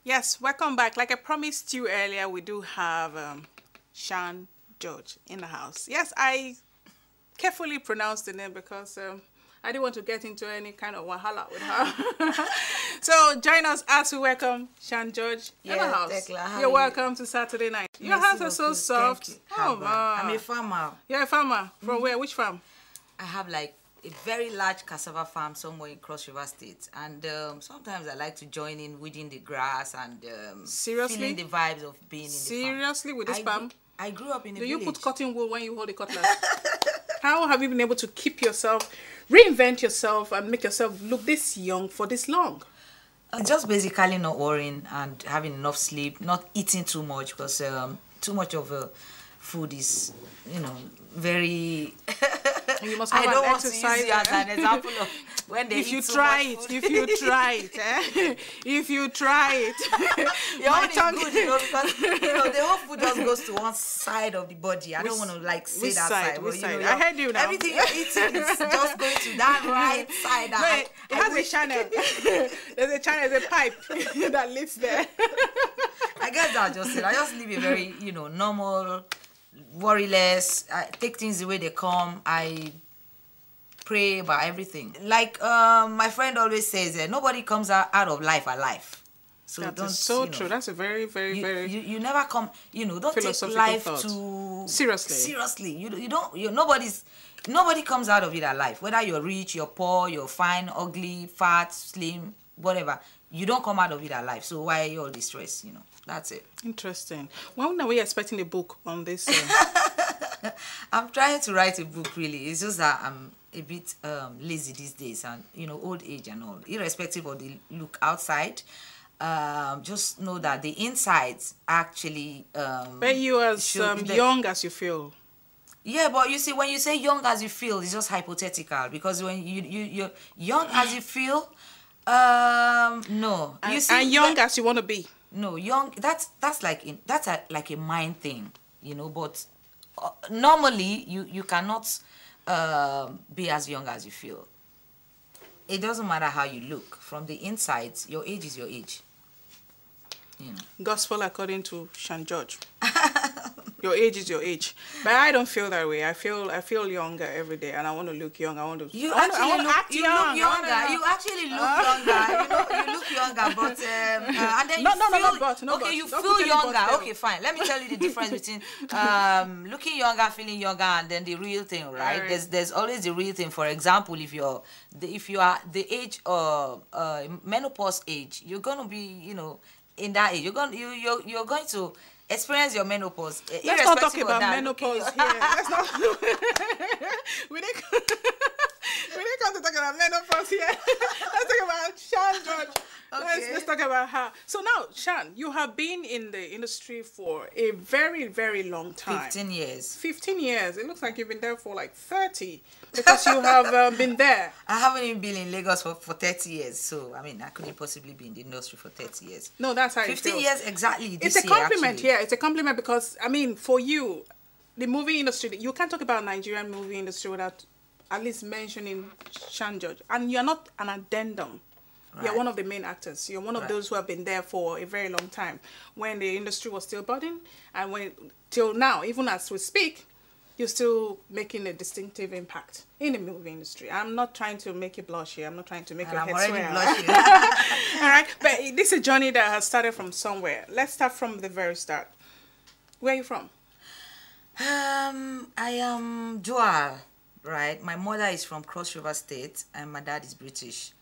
Yes, welcome back. Like I promised you earlier, we do have Shan George in the house. Yes, I carefully pronounced the name because I didn't want to get into any kind of wahala with her. So join us as we welcome Shan George in the house. Thecla, You're welcome to Saturday Night. Your hands are so soft. Oh man, I'm a farmer. You're a farmer. From where? Which farm? I have like a very large cassava farm somewhere in Cross River State, and sometimes I like to join in weeding the grass and Seriously? feeling the vibes of being in the farm. Seriously, with this farm? I grew up in a Do village. you put cotton wool when you hold a cutlass? How have you been able to keep yourself, reinvent yourself, and make yourself look this young for this long? Just basically not worrying and having enough sleep, not eating too much, because too much of food is, very... You must have I don't an want to use you as an example of when they if you eat so try much it, food. if you try it, if you try it. Your My own is tongue- good, because the whole food just goes to one side of the body. I don't want to say which that side? side. Which but, side? I heard you now. Everything you're eating is just going to that right side. No, it has a channel. There's a channel, there's a pipe that leads there. I guess that's just it. I just live a very, normal, worryless. I take things the way they come. I pray about everything. Like my friend always says, nobody comes out of life alive. So That don't. is so true. That's a very, very, very You never come. Don't take philosophical life thought. too Seriously. Seriously, you don't. Nobody comes out of it alive. Whether you're rich, you're poor, you're fine, ugly, fat, slim, whatever. You don't come out of it alive. So why are you all distressed? That's it. interesting. When are we expecting a book on this? I'm trying to write a book, really. It's just that I'm a bit lazy these days, and old age and all. Irrespective of the look outside, just know that the insides actually. But you as young as you feel. Yeah, but you see, when you say young as you feel, it's just hypothetical, because when you're young as you feel, no. You see, And young as you want to be. no, young. That's like like a mind thing, But normally, you cannot be as young as you feel. It doesn't matter how you look. From the insides, your age is your age. Gospel according to Shan George. Your age is your age. But I don't feel that way. I feel younger every day, and I want to look young. I want to. You I actually want to look, act you young. look younger. You actually look younger. You look younger, but and then No, you no, feel, no, but, no, okay, but. you Don't feel put any but younger. there. Okay, fine. Let me tell you the difference between looking younger, feeling younger, and then the real thing, right? Alright. There's always the real thing. For example, if you are the age menopause age, you're gonna be in that age. You're going to experience your menopause. Let's not talk irrespective of about that, menopause here. Let's not. we didn't come to talk about menopause here. Let's talk about Shan George. Okay. Let's talk about her. So now, Shan, you have been in the industry for a very, very long time. 15 years. 15 years. It looks like you've been there for like 30 because you have been there. I haven't even been in Lagos for 30 years, so I couldn't possibly be in the industry for 30 years. No, that's how 15 it feels. years exactly. It's a compliment, yeah. It's a compliment because, for you, the movie industry, you can't talk about Nigerian movie industry without at least mentioning Shan George. And you're not an addendum. Right. You're one of the main actors. You're one of Right. those who have been there for a very long time when the industry was still budding, and till now, even as we speak, you're still making a distinctive impact in the movie industry. I'm not trying to make you blush here. I'm not trying to make your I'm head already swell. blushing. All right, but this is a journey that has started from somewhere. Let's start from the very start. Where are you from? I am dual, right? My mother is from Cross River State and my dad is British.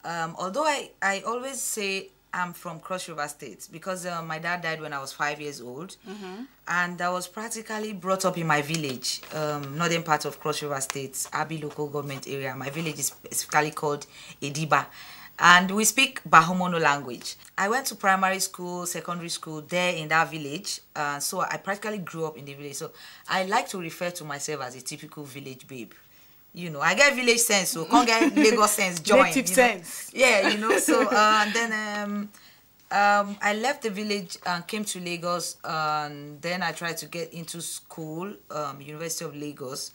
Although I always say I'm from Cross River State because my dad died when I was 5 years old, and I was practically brought up in my village, northern part of Cross River State, Abi local government area. My village is specifically called Ediba, and we speak Bahomono language. I went to primary school, secondary school there in that village, so I practically grew up in the village. So I like to refer to myself as a typical village babe. I get village sense, so can't get Lagos sense join. Native sense. Yeah, so then I left the village and came to Lagos, and then I tried to get into school, University of Lagos,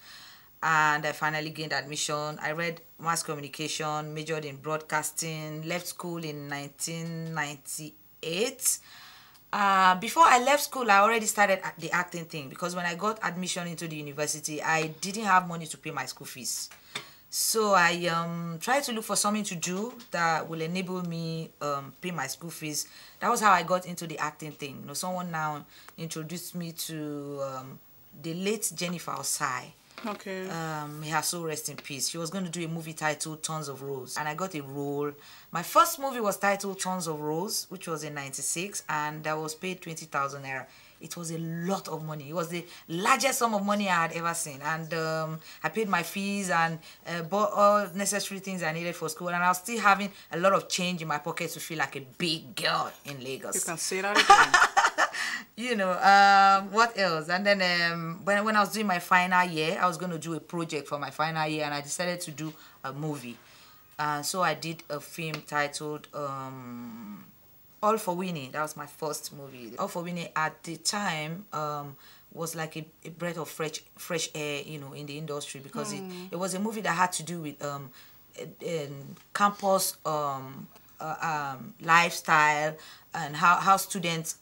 and I finally gained admission. I read mass communication, majored in broadcasting, left school in 1998. 2008. Before I left school, I already started the acting thing, because when I got admission into the university, I didn't have money to pay my school fees. So I tried to look for something to do that will enable me pay my school fees. That was how I got into the acting thing. You know, someone now introduced me to the late Jennifer Osai. Okay. May her soul rest in peace. She was going to do a movie titled Tons of Rose, and I got a role. My first movie was titled Tons of Rose, which was in '96, and I was paid 20,000 naira. It was a lot of money. It was the largest sum of money I had ever seen, and I paid my fees and bought all necessary things I needed for school, and I was still having a lot of change in my pocket to feel like a big girl in Lagos. You can say that again. You know, what else? And then when I was doing my final year, I was going to do a project for my final year, and I decided to do a movie. So I did a film titled All for Winnie. That was my first movie. All for Winnie at the time was like a breath of fresh air, you know, in the industry, because it was a movie that had to do with campus lifestyle, and how students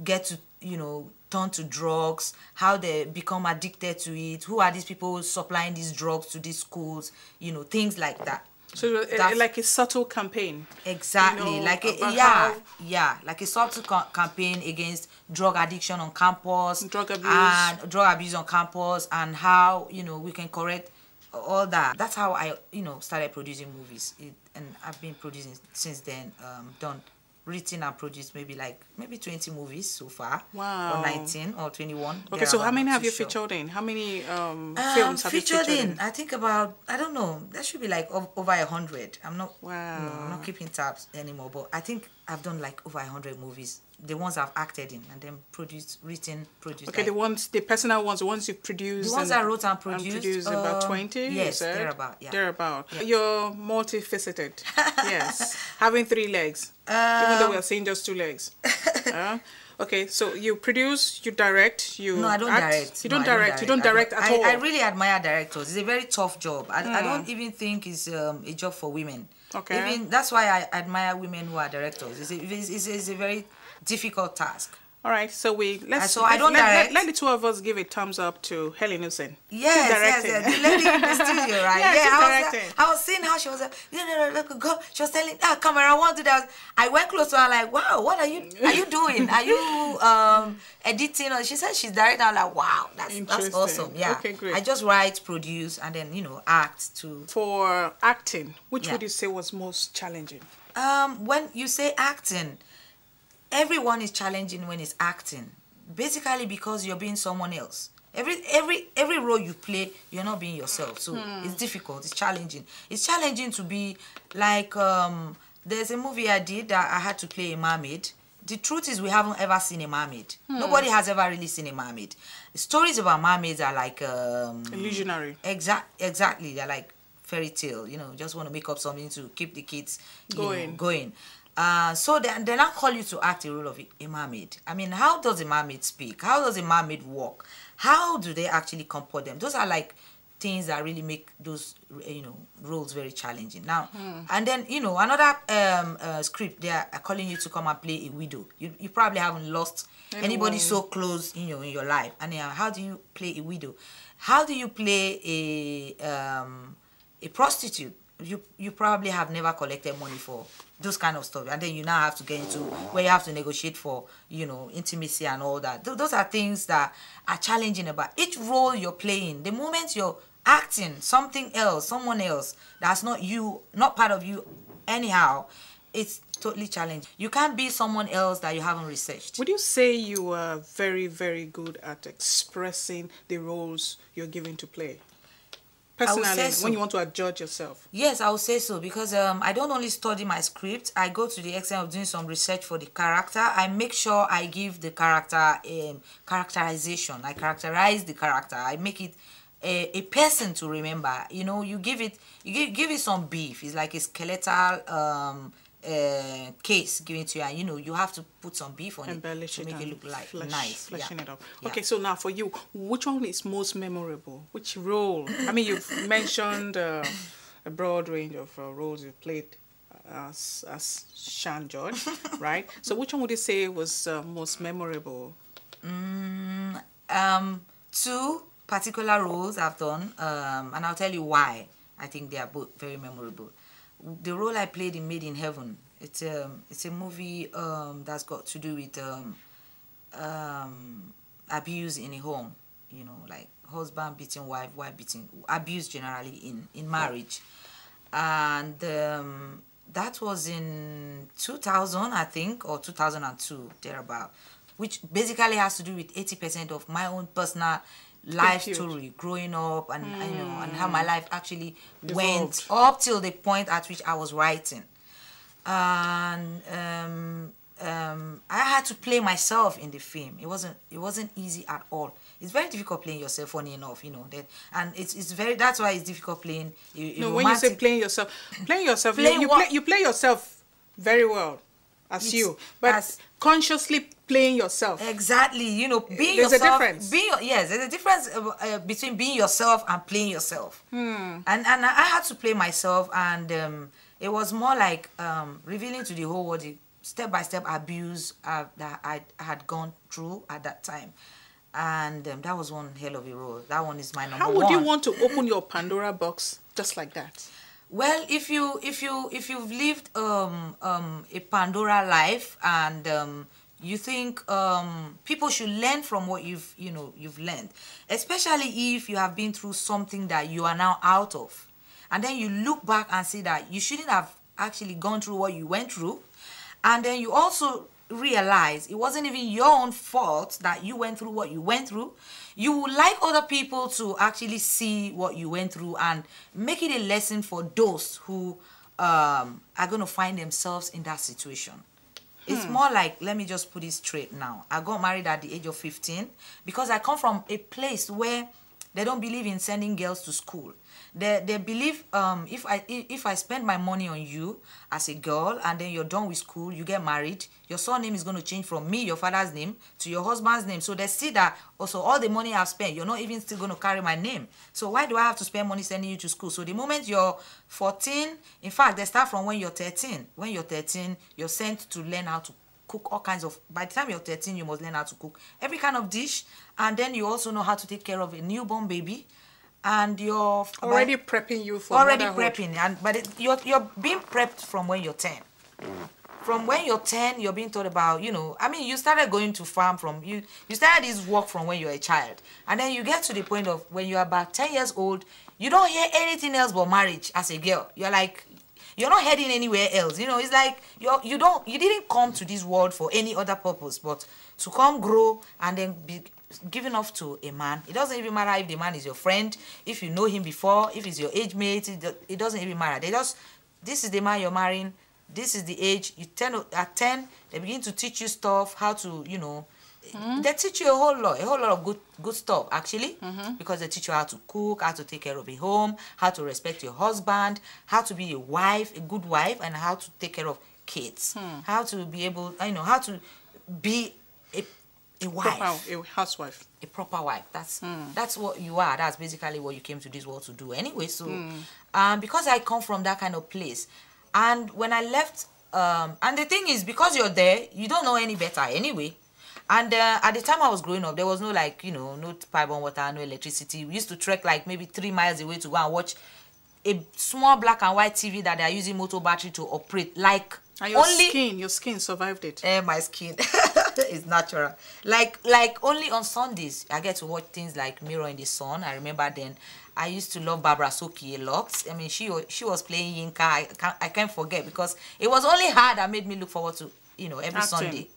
get to, you know, turn to drugs, how they become addicted to it, who are these people supplying these drugs to these schools, you know, things like that. So like a subtle campaign. Exactly, you know, like like a subtle campaign against drug addiction on campus, drug abuse on campus, and how, you know, we can correct all that. That's how I, you know, started producing movies, and I've been producing since then. Written and produced maybe 20 movies so far. Wow. Or 19 or 21. Okay, so how many have you featured in? How many films have you featured in? I think about, I don't know, that should be like over 100. I'm not, wow. You know, I'm not keeping tabs anymore, but I think I've done like over 100 movies. The ones I've acted in, and then written, produced. Okay, the personal ones, the ones you produced. The ones I wrote and produced. About 20. Yes, thereabout. Yeah. Thereabout. Yeah. You're multifaceted. Yes, having 3 legs, even though we are seeing just 2 legs. Okay, so you produce, you direct, you No, I don't act. direct. You don't direct. You don't direct at all. I really admire directors. It's a very tough job. I don't even think it's a job for women. Okay. Even that's why I admire women who are directors. It's a very difficult task. All right, so I don't direct. Let the 2 of us give a thumbs up to Helen Hussein. Yes, the lady in the studio, right? Yeah, I was seeing how she was go. She was telling, camera, I want to do that. I went close to her, like, wow, what are you doing? Are you editing? Or she said she's directing. I'm like, wow, that's awesome. Yeah. Okay, great. I just write, produce, and then, you know, act too. For acting, which would you say was most challenging? When you say acting, everyone is challenging when it's acting, basically because you're being someone else. Every role you play, you're not being yourself, so it's difficult. It's challenging. It's challenging to be like there's a movie I did that I had to play a mermaid. The truth is, we haven't ever seen a mermaid. Nobody has ever really seen a mermaid. The stories about mermaids are like illusionary. Exactly, they're like fairy tale. You know, just want to make up something to keep the kids going. So they now call you to act a role of a mermaid. I mean, how does a mermaid speak? How does a mermaid walk? How do they actually comport them? Those are like things that really make those, you know, roles very challenging. Now, and then, you know, another script, they are calling you to come and play a widow. You probably haven't lost anybody so close, you know, in your life. And how do you play a widow? How do you play a prostitute? You probably have never collected money for those kind of stuff, and then you now have to get into where you have to negotiate for, you know, intimacy and all that. Those are things that are challenging about each role you're playing. The moment you're acting something else, someone else that's not you, not part of you anyhow, it's totally challenging. You can't be someone else that you haven't researched. Would you say you are very, very good at expressing the roles you're given to play? Personally, so. When you want to adjudge yourself? Yes, I would say so, because I don't only study my script. I go to the extent of doing some research for the character. I make sure I give the character characterization. I characterize the character. I make it a person to remember. You know, you give it some beef. It's like a skeletal case given to you, and you know, you have to put some beef on it to make it look like nice. Fleshing it up. Yeah. Okay, so now for you, which one is most memorable? Which role? I mean, you've mentioned a broad range of roles you've played as Shan George, right? So which one would you say was most memorable? Two particular roles I've done, and I'll tell you why I think they are both very memorable. The role I played in Made in Heaven, it's a movie that's got to do with abuse in a home, you know, like husband beating wife, wife beating, abuse generally in marriage. And that was in 2000, I think, or 2002, thereabout, which basically has to do with 80% of my own personal life story growing up, and you know, and how my life actually went up till the point at which I was writing. And I had to play myself in the film. It wasn't easy at all. It's very difficult playing yourself, funny enough, you know. And it's very, that's why it's difficult playing. No, when you say playing yourself, you play yourself very well as you, but consciously playing yourself. Exactly, you know, being there's yourself. There's a difference. Yes, there's a difference between being yourself and playing yourself. And I had to play myself, and it was more like revealing to the whole world the step-by-step abuse that I had gone through at that time. And that was one hell of a role. That one is my number one. How would you want to open your Pandora box just like that? Well, if you've lived a Pandora life, and you think people should learn from what you've learned, especially if you have been through something that you are now out of, and then you look back and see that you shouldn't have actually gone through what you went through, and then you also realize it wasn't even your own fault that you went through what you went through. You would like other people to actually see what you went through and make it a lesson for those who are going to find themselves in that situation. It's more like, let me just put it straight now. I got married at the age of 15 because I come from a place where they don't believe in sending girls to school. They believe if I spend my money on you as a girl, and then you're done with school, you get married, your surname is going to change from me, your father's name, to your husband's name. So they see that also all the money I've spent, you're not even still going to carry my name. So why do I have to spend money sending you to school? So the moment you're 14, in fact, they start from when you're 13. When you're 13, you're sent to learn how to cook all kinds of, by the time you're 13, you must learn how to cook every kind of dish, and then you also know how to take care of a newborn baby. And you're already prepping you for motherhood. You're being prepped from when you're 10. From when you're 10, you're being taught about, you know, I mean, you started going to farm from you started this work from when you're a child, and then you get to the point of when you're about 10 years old, you don't hear anything else but marriage as a girl. You're like, you're not heading anywhere else, you know. It's like you didn't come to this world for any other purpose but to come grow and then be given off to a man. It doesn't even matter if the man is your friend, if you know him before, if he's your age mate. It doesn't even matter. This is the man you're marrying, this is the age. At 10 they begin to teach you stuff, how to, you know, they teach you a whole lot of good stuff actually, because they teach you how to cook, how to take care of a home, how to respect your husband, how to be a wife, a good wife, and how to take care of kids, how to be able, you know, how to be a wife, a housewife, a proper wife. That's what you are. That's basically what you came to this world to do anyway. So because I come from that kind of place, and when I left, and the thing is, because you're there, you don't know any better anyway. And at the time I was growing up, there was no, like, you know, no pipe on water, no electricity. We used to trek like maybe 3 miles away to go and watch a small black and white TV that they are using motor battery to operate. Like, and your skin survived it. My skin is natural. Like only on Sundays I get to watch things like Mirror in the Sun. I remember then I used to love Barbara Soki a lot. I mean, she was playing Yinka. I can't forget, because it was only her that made me look forward to, you know, every Sunday.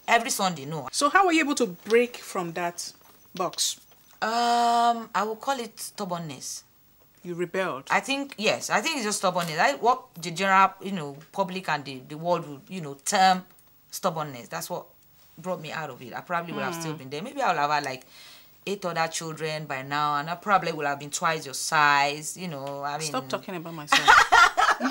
Every Sunday, no. So how were you able to break from that box? I will call it stubbornness. You rebelled. I think, yes, I think it's just stubbornness. What the general, you know, public and the world would, you know, term stubbornness. That's what brought me out of it. I probably would have still been there. Maybe I would have had like 8 other children by now, and I probably would have been twice your size, you know. I mean, stop talking about myself. I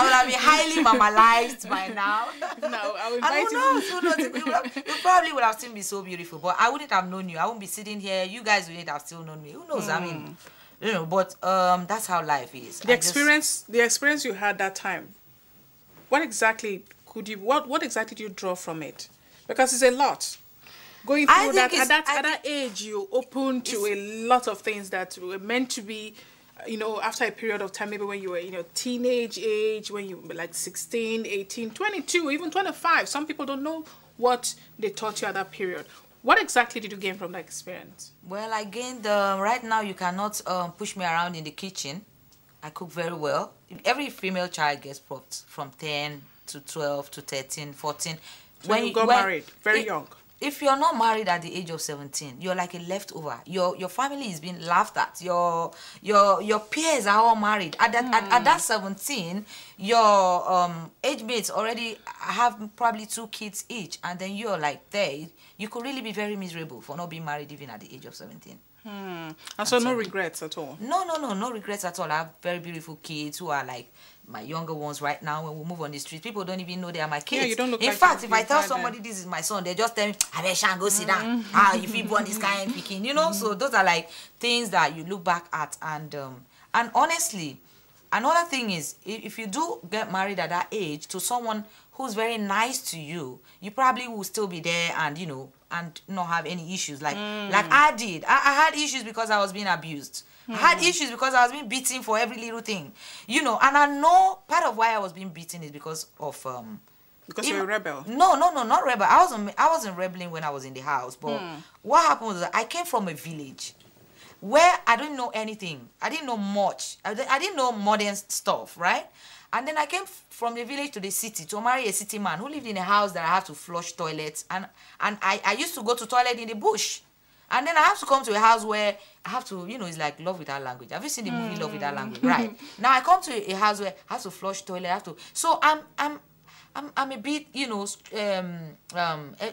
would have been highly mamalized by now. No, I would invite you. You probably would have still been so beautiful, but I wouldn't have known you. I wouldn't be sitting here. You guys wouldn't have still known me. Who knows? I mean, you know, but that's how life is. The experience you had that time, what exactly what exactly do you draw from it? Because it's a lot. Going through that at that age, you open to a lot of things that were meant to be, you know, after a period of time, maybe when you were, you know, teenage age, when you were like 16, 18, 22, even 25. Some people don't know what they taught you at that period. What exactly did you gain from that experience? Well, I gained, right now you cannot push me around in the kitchen. I cook very well. Every female child gets from 10 to 12 to 13, 14. So when you got married very young. If you're not married at the age of 17, you're like a leftover. Your family is being laughed at. Your peers are all married. At that 17, your age mates already have probably 2 kids each, and then you're like there. You could really be very miserable for not being married even at the age of 17. And so no regrets at all? No regrets at all. I have very beautiful kids who are like my younger ones right now. When we move on the street, people don't even know they are my kids. Yeah, you don't look in like fact, if I tell somebody this is my son, they just tell me, I bet Shan, go sit down. If you born this kind of picking, you know. So those are like things that you look back at, and honestly, another thing is, if you do get married at that age to someone who's very nice to you, you probably will still be there and, you know, and not have any issues like I did. I had issues because I was being abused. I had issues because I was being beaten for every little thing, you know. And I know part of why I was being beaten is because of because you're a rebel. No, not rebel. I wasn't rebelling when I was in the house. But what happened was that I came from a village where I didn't know anything. I didn't know much. I didn't know modern stuff, right? And then I came from the village to the city to marry a city man who lived in a house that I have to flush toilets. And I used to go to toilet in the bush. And then I have to come to a house where I have to, you know, it's like Love Without Language. Have you seen the movie Love Without Language? Right. Now I come to a house where I have to flush toilet. I have to. So I'm a bit, you know,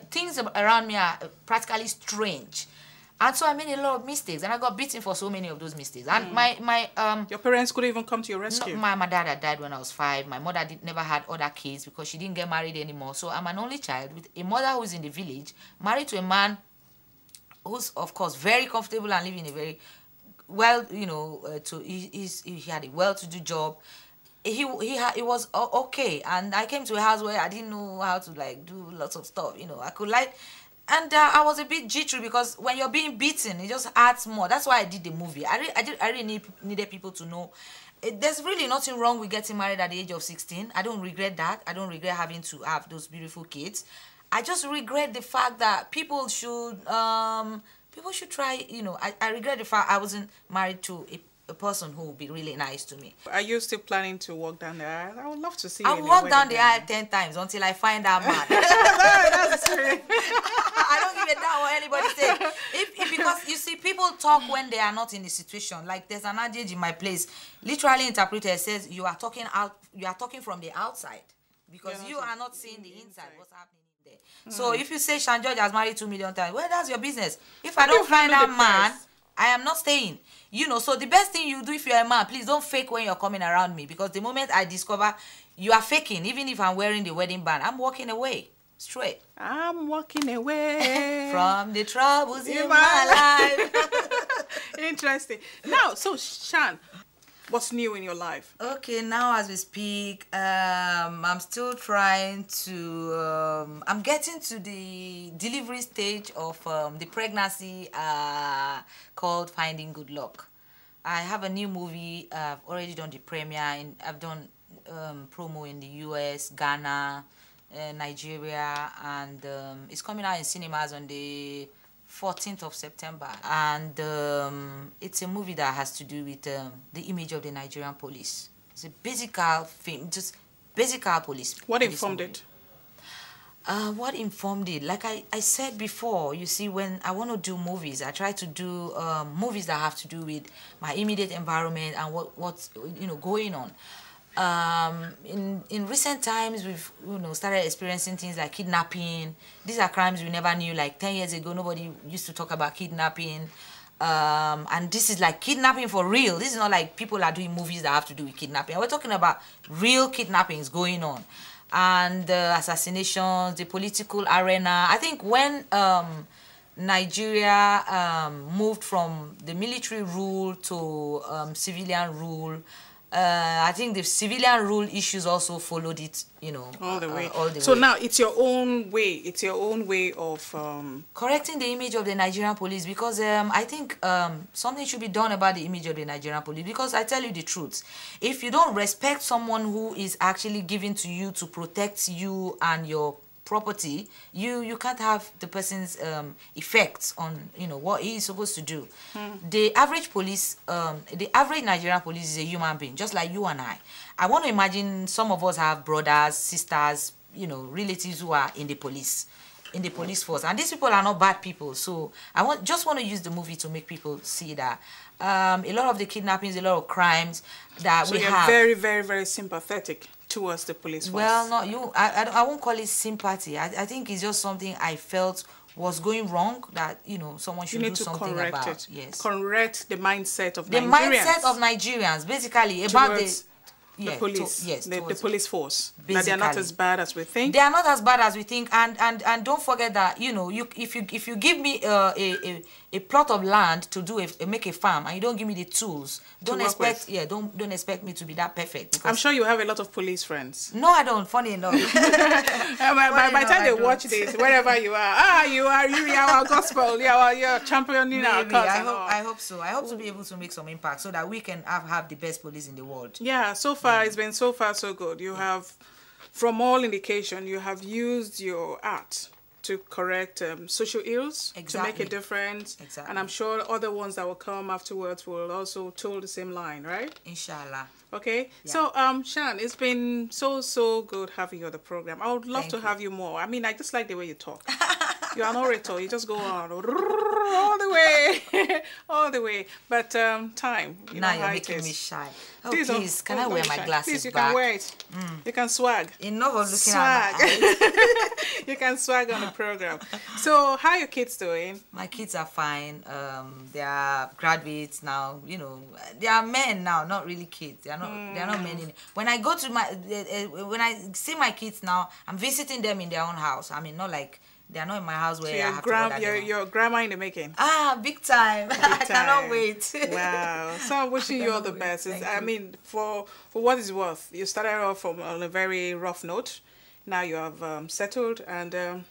things around me are practically strange. And so I made a lot of mistakes, and I got beaten for so many of those mistakes. And my your parents couldn't even come to your rescue. No, my dad had died when I was 5. My mother never had other kids because she didn't get married anymore. So I'm an only child with a mother who's in the village, married to a man who's of course very comfortable and living a very well, you know, he had a well-to-do job. It was okay, and I came to a house where I didn't know how to like do lots of stuff, you know. I could like. And I was a bit jittery because when you're being beaten, it just adds more. That's why I did the movie. I really needed people to know. There's really nothing wrong with getting married at the age of 16. I don't regret that. I don't regret having to have those beautiful kids. I just regret the fact that people should try, you know. I regret the fact I wasn't married to a person who would be really nice to me. Are you still planning to walk down the aisle? I would love to see you. I'll walk down the aisle 10 times until I find that man. That's true. I don't give a damn what anybody says. Because you see, people talk when they are not in the situation. Like there's an adage in my place, literally interpreted, says you are talking from the outside because you are not seeing the inside, what's happening in there. So if you say Shan George has married 2 million times, well, that's your business. If I don't find that man, I am not staying. You know, so the best thing you do if you're a man, please don't fake when you're coming around me, because the moment I discover you are faking, even if I'm wearing the wedding band, I'm walking away straight. I'm walking away from the troubles in my life. Interesting. Now, so Shan, what's new in your life? Okay, now as we speak, I'm still trying to, I'm getting to the delivery stage of the pregnancy called Finding Good Luck. I have a new movie. I've already done the premiere. I've done promo in the US, Ghana, Nigeria, and it's coming out in cinemas on the 14th of September, and it's a movie that has to do with the image of the Nigerian police. It's a basic film, just basic police. What informed it? What informed it? Like I said before, you see, when I want to do movies, I try to do movies that have to do with my immediate environment and what's you know going on. In recent times, we've started experiencing things like kidnapping. These are crimes we never knew. Like 10 years ago, nobody used to talk about kidnapping, and this is like kidnapping for real. This is not like people are doing movies that have to do with kidnapping. We're talking about real kidnappings going on, and assassinations, the political arena. I think when Nigeria moved from the military rule to civilian rule. I think the civilian rule issues also followed it, you know, all the way. So now it's your own way. It's your own way of correcting the image of the Nigerian police, because I think something should be done about the image of the Nigerian police. Because I tell you the truth, if you don't respect someone who is actually given to you to protect you and your property, you can't have the person's effects on, you know, what he is supposed to do. The average police, the average Nigerian police is a human being, just like you and I want to imagine some of us have brothers, sisters, you know, relatives who are in the police force, and these people are not bad people. So I just want to use the movie to make people see that a lot of the kidnappings, a lot of crimes that we have. Very, very, very sympathetic towards the police force. Well, no, I won't call it sympathy. I think it's just something I felt was going wrong, that, you know, someone should do something about. It. Yes. Correct the mindset of Nigerians. The mindset of Nigerians, basically, about the police, yes, the police force. Basically. That they are not as bad as we think. They are not as bad as we think, and don't forget that, you know, if you give me a plot of land to make a farm, and you don't give me the tools, don't expect me to be that perfect. I'm sure you have a lot of police friends. No, I don't. Funny enough. By the time they watch this, wherever you are, you are our gospel. You're championing our cause. I hope so. I hope to be able to make some impact so that we can have the best police in the world. Yeah. So far, it's been so far so good. You have, from all indication, you have used your art to correct social ills, to make a difference. Exactly. And I'm sure other ones that will come afterwards will also toe the same line, right? Inshallah. Okay. Yeah. So, Shan, it's been so good having you on the program. I would love to have you more. I mean, I just like the way you talk. You're an orator. You just go on all the way. But time. Now you're making me shy. Oh, please, can I wear my glasses please, you back? Can wear it. You can swag. Enough of looking at my eyes. You can swag on the program. So, how are your kids doing? My kids are fine. They are graduates now. You know, they are men now, not really kids. They are not men. When I go to when I see my kids now, I'm visiting them in their own house. I mean, not like they are not in my house where I have to order them. Your grandma in the making. Ah, big time. I cannot wait. Wow. So I'm wishing you all the best. I mean, for what it's worth, you started off on a very rough note. Now you have settled, and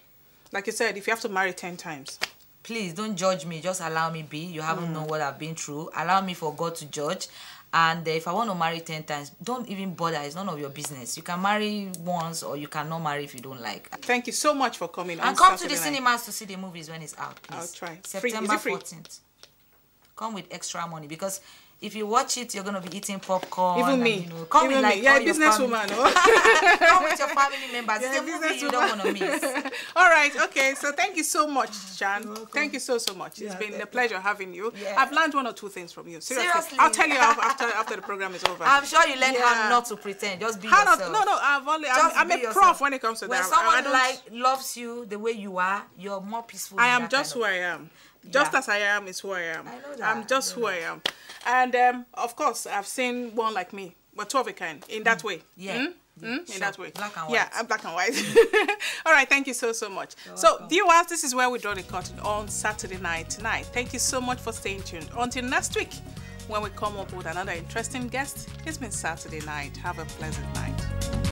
like you said, if you have to marry 10 times. Please don't judge me. Just allow me be. You haven't known what I've been through. Allow me for God to judge. And if I want to marry 10 times, don't even bother. It's none of your business. You can marry once, or you cannot marry if you don't like. Thank you so much for coming. And come to the cinemas to see the movies when it's out, please. I'll try. September 14th. Come with extra money, because if you watch it, you're going to be eating popcorn. Even me. You know, come with like you're a businesswoman. Come with your family members. It's a movie you don't want to miss. All right. Okay. So thank you so much, Shan. Thank you so much. It's been a pleasure having you. Yeah. I've learned 1 or 2 things from you. Seriously. I'll tell you after the program is over. I'm sure you learned how not to pretend. Just be yourself. I'm a prof when it comes to that. When someone loves you the way you are, you're more peaceful. I am just who I am. Just as I am is who I am. I know that. I'm just who I am. And of course, I've seen one like me, but 2 of a kind, in that way. Yeah. In that way. Black and white. Yeah, I'm black and white. All right, thank you so much. So, viewers, this is where we draw the curtain on Saturday night tonight. Thank you so much for staying tuned. Until next week, when we come up with another interesting guest, it's been Saturday night. Have a pleasant night.